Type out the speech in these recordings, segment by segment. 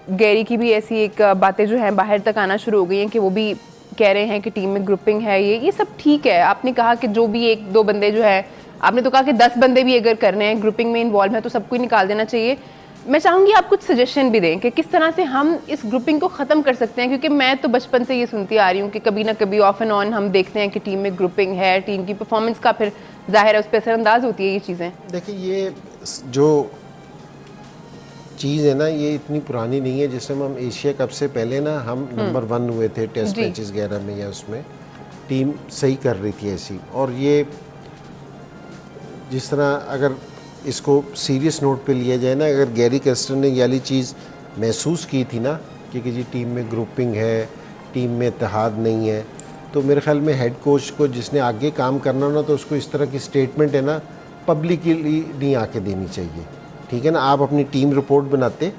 Gary की भी ऐसी एक बातें जो हैं बाहर तक आना शुरू हो गई हैं कि वो भी कह रहे हैं कि टीम में ग्रुपिंग है, ये सब ठीक है। आपने कहा कि जो भी एक दो बंदे जो है, आपने तो कहा कि 10 बंदे भी अगर करने हैं ग्रुपिंग में इन्वॉल्व है तो सबको ही निकाल देना चाहिए। मैं चाहूँगी आप कुछ सजेशन भी दें कि किस तरह से हम इस ग्रुपिंग को ख़त्म कर सकते हैं, क्योंकि मैं तो बचपन से ये सुनती आ रही हूँ कि कभी ना कभी ऑफ एंड ऑन हम देखते हैं कि टीम में ग्रुपिंग है, टीम की परफॉर्मेंस का फिर जाहिर है उस पर असरअंदाज होती है ये चीज़ें। देखिए, ये जो चीज़ है ना, ये इतनी पुरानी नहीं है। जिसमें हम एशिया कप से पहले ना हम नंबर 1 हुए थे टेस्ट मैचेस वगैरह में, या उसमें टीम सही कर रही थी ऐसी। और ये जिस तरह अगर इसको सीरियस नोट पे लिया जाए ना, अगर गैरी कर्स्टन ने ये वाली चीज़ महसूस की थी ना कि जी टीम में ग्रुपिंग है, टीम में इत्तेहाद नहीं है, तो मेरे ख्याल में हेड कोच को जिसने आगे काम करना ना, तो उसको इस तरह की स्टेटमेंट है ना पब्लिकली नहीं आके देनी चाहिए। ठीक है ना, आप अपनी टीम रिपोर्ट बनाते,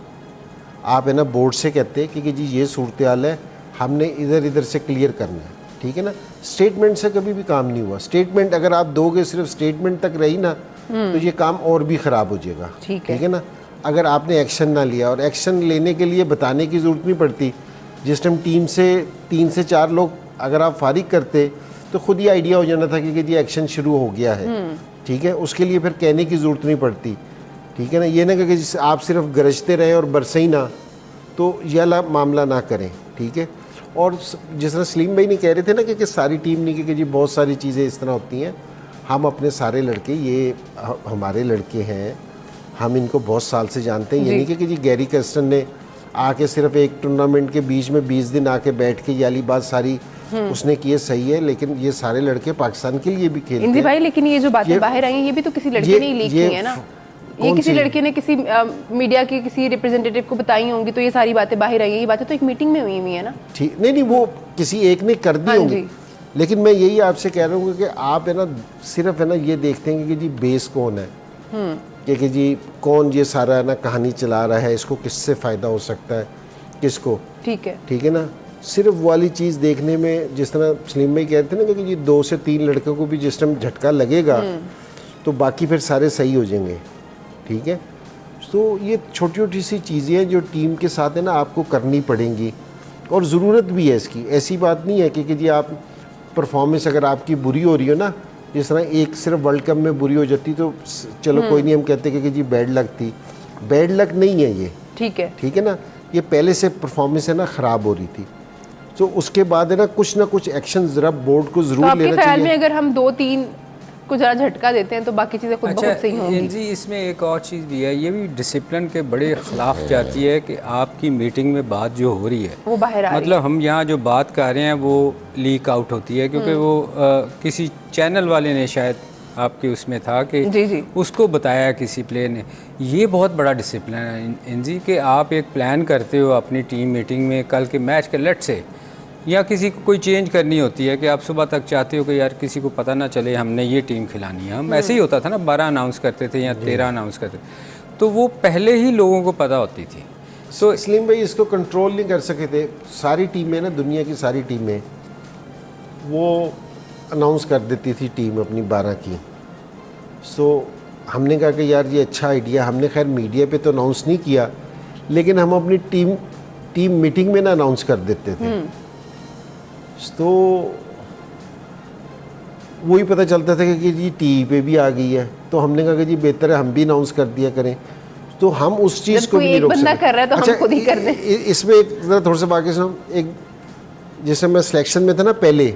आप है ना बोर्ड से कहते कि जी ये सूरत हाल है, हमने इधर इधर से क्लियर करना है। ठीक है ना, स्टेटमेंट से कभी भी काम नहीं हुआ। स्टेटमेंट अगर आप दोगे, सिर्फ स्टेटमेंट तक रही ना, तो ये काम और भी ख़राब हो जाएगा। ठीक है ना, अगर आपने एक्शन ना लिया, और एक्शन लेने के लिए बताने की ज़रूरत नहीं पड़ती। जिस टाइम टीम से 3 से 4 लोग अगर आप फारिग करते तो खुद ही आइडिया हो जाना था कि जी एक्शन शुरू हो गया है। ठीक है, उसके लिए फिर कहने की ज़रूरत नहीं पड़ती। ठीक है ना, ये ना कि आप सिर्फ गरजते रहें और बरसे ही ना, तो यह वाला मामला ना करें। ठीक है, और जिस तरह सलीम भाई ने कह रहे थे ना कि सारी टीम नहीं, कि जी बहुत सारी चीज़ें इस तरह होती हैं। हम अपने सारे लड़के, ये हमारे लड़के हैं, हम इनको बहुत साल से जानते हैं। ये नहीं कि जी गैरी कर्स्टन ने आके सिर्फ एक टूर्नामेंट के बीच में 20 दिन आके बैठ के ये वाली बात सारी उसने की है, सही है, लेकिन ये सारे लड़के पाकिस्तान के लिए भी खेलते हैं। भाई, लेकिन ये जो बातें बाहर आई हैं, ये भी तो किसी लड़के ने ही लीक की है ना। ये किसी लड़के ने किसी मीडिया के किसी रिप्रेजेंटेटिव को बताई होंगी, तो ये सारी बातें बाहर आई हैं। ये बातें तो एक मीटिंग में हुई है ना। ठीक, नहीं, वो किसी एक ने कर दी होंगी। लेकिन मैं यही आपसे कह रहा हूँ कि आप है ना सिर्फ है ना ये देखते हैं कि जी बेस कौन है, कि जी कौन ये सारा है ना कहानी चला रहा है, इसको किससे फ़ायदा हो सकता है, किसको। ठीक है ना, सिर्फ वाली चीज़ देखने में, जिस तरह सलीम भाई कह रहे थे ना कि जी 2 से 3 लड़कों को भी जिस टाइम झटका लगेगा तो बाकी फिर सारे सही हो जाएंगे। ठीक है, तो ये छोटी छोटी सी चीज़ें हैं जो टीम के साथ है ना आपको करनी पड़ेंगी, और ज़रूरत भी है इसकी। ऐसी बात नहीं है कि जी आप परफॉर्मेंस अगर आपकी बुरी हो रही हो ना, जिस तरह एक सिर्फ वर्ल्ड कप में बुरी हो जाती तो चलो कोई नहीं, हम कहते कि जी बैड लक थी। बैड लक नहीं है ये। ठीक है ना, ये पहले से परफॉर्मेंस है ना ख़राब हो रही थी, तो उसके बाद है ना कुछ एक्शन ज़रा बोर्ड को ज़रूर लेना चाहिए। ख्याल में अगर हम 2-3 को ज़रा झटका देते हैं तो बाकी चीज़ें खुद बहुत सही होंगी। जी, इसमें एक और चीज़ भी है, ये भी डिसिप्लिन के बड़े ख़िलाफ़ जाती है कि आपकी मीटिंग में बात जो हो रही है वो बाहर आ रही है। मतलब हम यहाँ जो बात कर रहे हैं वो लीक आउट होती है, क्योंकि वो किसी चैनल वाले ने शायद आपके उसमें था कि जी। उसको बताया किसी प्लेयर ने। ये बहुत बड़ा डिसिप्लिन है इंजी कि आप एक प्लान करते हो अपनी टीम मीटिंग में, कल के मैच के लेट से, या किसी को कोई चेंज करनी होती है कि आप सुबह तक चाहते हो कि यार किसी को पता ना चले हमने ये टीम खिलानी है। हम ऐसे ही होता था ना, 12 अनाउंस करते थे या 13 अनाउंस करते थे, तो वो पहले ही लोगों को पता होती थी। तो सलीम भाई इसको कंट्रोल नहीं कर सके थे। सारी टीमें ना, दुनिया की सारी टीमें वो अनाउंस कर देती थी टीम अपनी 12 की। सो हमने कहा कि यार ये अच्छा आइडिया, हमने खैर मीडिया पे तो अनाउंस नहीं किया, लेकिन हम अपनी टीम मीटिंग में ना अनाउंस कर देते थे। तो वही पता चलता था कि जी टीवी पे भी आ गई है, तो हमने कहा कि जी बेहतर है हम भी अनाउंस कर दिया करें। तो हम उस चीज़ को भी नहीं रोक सकते। कर रहा है तो हम खुद ही कर दें। इसमें एक ज़रा थोड़ा सा बाकी से एक, जैसे मैं सिलेक्शन में था ना पहले,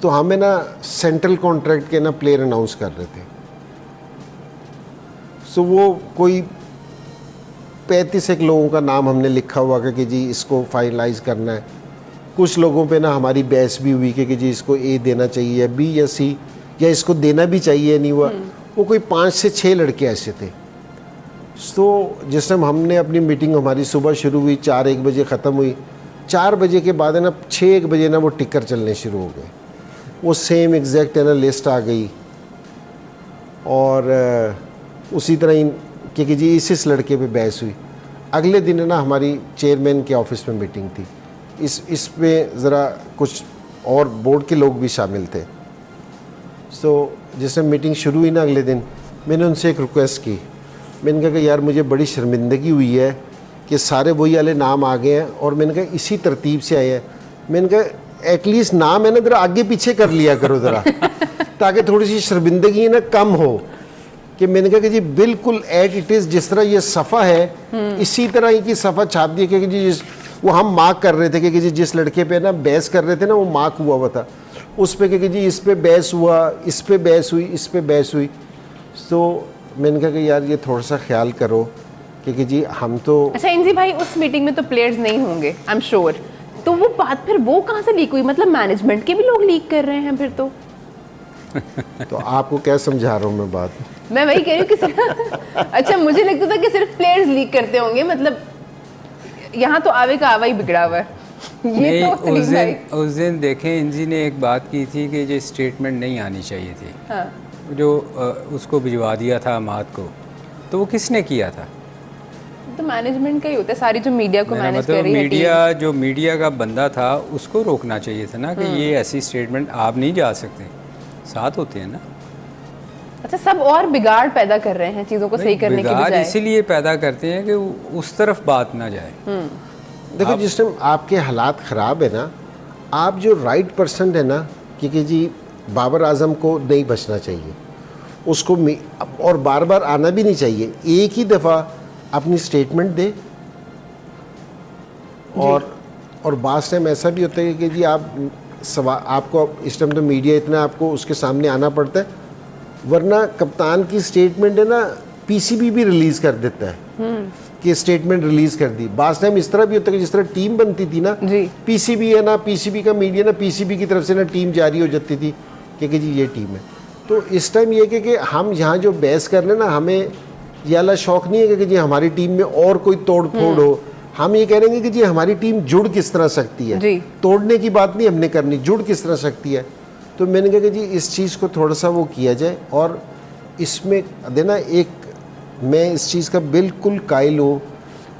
तो हमें ना सेंट्रल कॉन्ट्रैक्ट के ना प्लेयर अनाउंस कर रहे थे। सो वो कोई 35 एक लोगों का नाम हमने लिखा हुआ कि जी इसको फाइनलाइज करना है। कुछ लोगों पे ना हमारी बहस भी हुई कि जी इसको ए देना चाहिए, बी या सी, या इसको देना भी चाहिए, नहीं हुआ। वो कोई 5 से 6 लड़के ऐसे थे। तो जिस टाइम हमने अपनी मीटिंग, हमारी सुबह शुरू हुई, 4-1 बजे ख़त्म हुई, 4 बजे के बाद है ना 6-1 बजे ना वो टिकर चलने शुरू हो गए। वो सेम एग्जैक्ट है ना लिस्ट आ गई, और उसी तरह ही कि जी इस लड़के पे बहस हुई। अगले दिन है ना हमारी चेयरमैन के ऑफिस में मीटिंग थी। इसमें ज़रा कुछ और बोर्ड के लोग भी शामिल थे। सो जैसे मीटिंग शुरू हुई ना, अगले दिन मैंने उनसे एक रिक्वेस्ट की। मैंने कहा कि यार मुझे बड़ी शर्मिंदगी हुई है कि सारे वही वाले नाम आ गए हैं और मैंने कहा इसी तरतीब से आए हैं। मैंने कहा एटलीस्ट नाम है ना ज़रा आगे पीछे कर लिया करो ज़रा ताकि थोड़ी सी शर्मिंदगी ना कम हो। कि मैंने कहा कि जी बिल्कुल एट इट इज़ जिस तरह ये सफ़ा है इसी तरह ही की सफ़ा छाप दी कि जी वो हम मार्क कर रहे थे कि जी जिस लड़के पे ना बहस कर रहे थे ना वो मार्क हुआ था उस पर कि जी इस पे बहस हुआ, इस पे बहस हुई, इस पे बहस हुई। तो मैंने कहा कि यार ये थोड़ा सा ख्याल करो कि जी हम तो। अच्छा इंजी भाई, उस मीटिंग में तो प्लेयर्स नहीं होंगे आई एम श्योर, तो वो बात फिर वो कहाँ से लीक हुई? मतलब मैनेजमेंट के भी लोग लीक कर रहे हैं फिर तो तो आपको क्या समझा रहा हूँ मैं बात? मैं वही कह रही हूँ कि अच्छा मुझे लगता था कि सिर्फ प्लेयर्स लीक करते होंगे, मतलब यहाँ तो आवे का आवा ही बिगड़ा हुआ है। नहीं, तो उस दिन देखें इंजी ने एक बात की थी कि ये स्टेटमेंट नहीं आनी चाहिए थी। हाँ। जो उसको भिजवा दिया था अमाद को, तो वो किसने किया था? तो मैनेजमेंट का ही होता है, सारी जो मीडिया को मैनेज कर रही है मीडिया, जो मीडिया का बंदा था उसको रोकना चाहिए था ना कि ये ऐसी स्टेटमेंट आप नहीं जा सकते, साथ होते हैं ना। अच्छा, सब और बिगाड़ पैदा कर रहे हैं चीज़ों को सही करने की बजाय। बिगाड़ इसीलिए पैदा करते हैं कि उस तरफ बात ना जाए। देखो जिस टाइम आपके हालात ख़राब है ना, आप जो राइट पर्सन है ना कि जी बाबर आजम को नहीं बचना चाहिए, उसको और बार बार आना भी नहीं चाहिए, एक ही दफ़ा अपनी स्टेटमेंट दे। और बास टाइम ऐसा भी होता है कि जी आपको इस टाइम तो मीडिया इतना आपको उसके सामने आना पड़ता है, वरना कप्तान की स्टेटमेंट है ना पीसीबी भी रिलीज़ कर देता है कि स्टेटमेंट रिलीज़ कर दी। बास टाइम इस तरह भी होता है कि जिस तरह टीम बनती थी ना, पीसीबी है ना, पीसीबी का मीडिया ना, पीसीबी की तरफ से ना टीम जारी हो जाती थी कि जी ये टीम है। तो इस टाइम ये कि हम यहाँ जो बहस कर रहे हैं ना, हमें ये वाला शौक नहीं है कि जी हमारी टीम में और कोई तोड़ फोड़ हो। हम ये कह रहे हैं कि जी हमारी टीम जुड़ किस तरह सकती है, तोड़ने की बात नहीं हमने करनी, जुड़ किस तरह सकती है। तो मैंने कहा कि जी इस चीज़ को थोड़ा सा वो किया जाए। और इसमें देना एक, मैं इस चीज़ का बिल्कुल कायल हूँ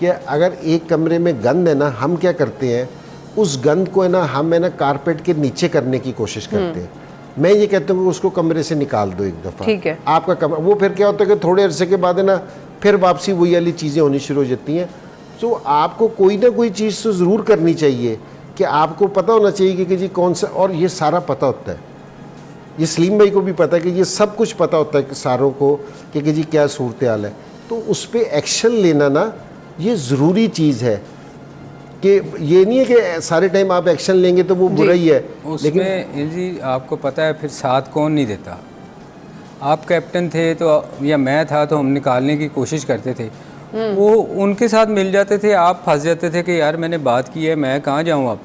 कि अगर एक कमरे में गंद है ना, हम क्या करते हैं उस गंद को है ना हम है ना कारपेट के नीचे करने की कोशिश करते हैं। मैं ये कहता हूँ कि उसको कमरे से निकाल दो एक दफ़ा, ठीक है आपका कमरा। वो फिर क्या होता है कि थोड़े अरसे के बाद है ना फिर वापसी वही वाली चीज़ें होनी शुरू हो जाती हैं। तो आपको कोई ना कोई चीज़ तो ज़रूर करनी चाहिए कि आपको पता होना चाहिए कि जी कौन सा, और ये सारा पता होता है, ये सलीम भाई को भी पता है कि ये सब कुछ पता होता है कि सारों को कि जी क्या सूरत हाल है। तो उस पर एक्शन लेना ना ये ज़रूरी चीज़ है कि ये नहीं है कि सारे टाइम आप एक्शन लेंगे तो वो बुरा ही है। लेकिन जी आपको पता है फिर साथ कौन नहीं देता? आप कैप्टन थे तो या मैं था तो हम निकालने की कोशिश करते थे, वो उनके साथ मिल जाते थे, आप फंस जाते थे कि यार मैंने बात की है, मैं कहाँ जाऊँ अब।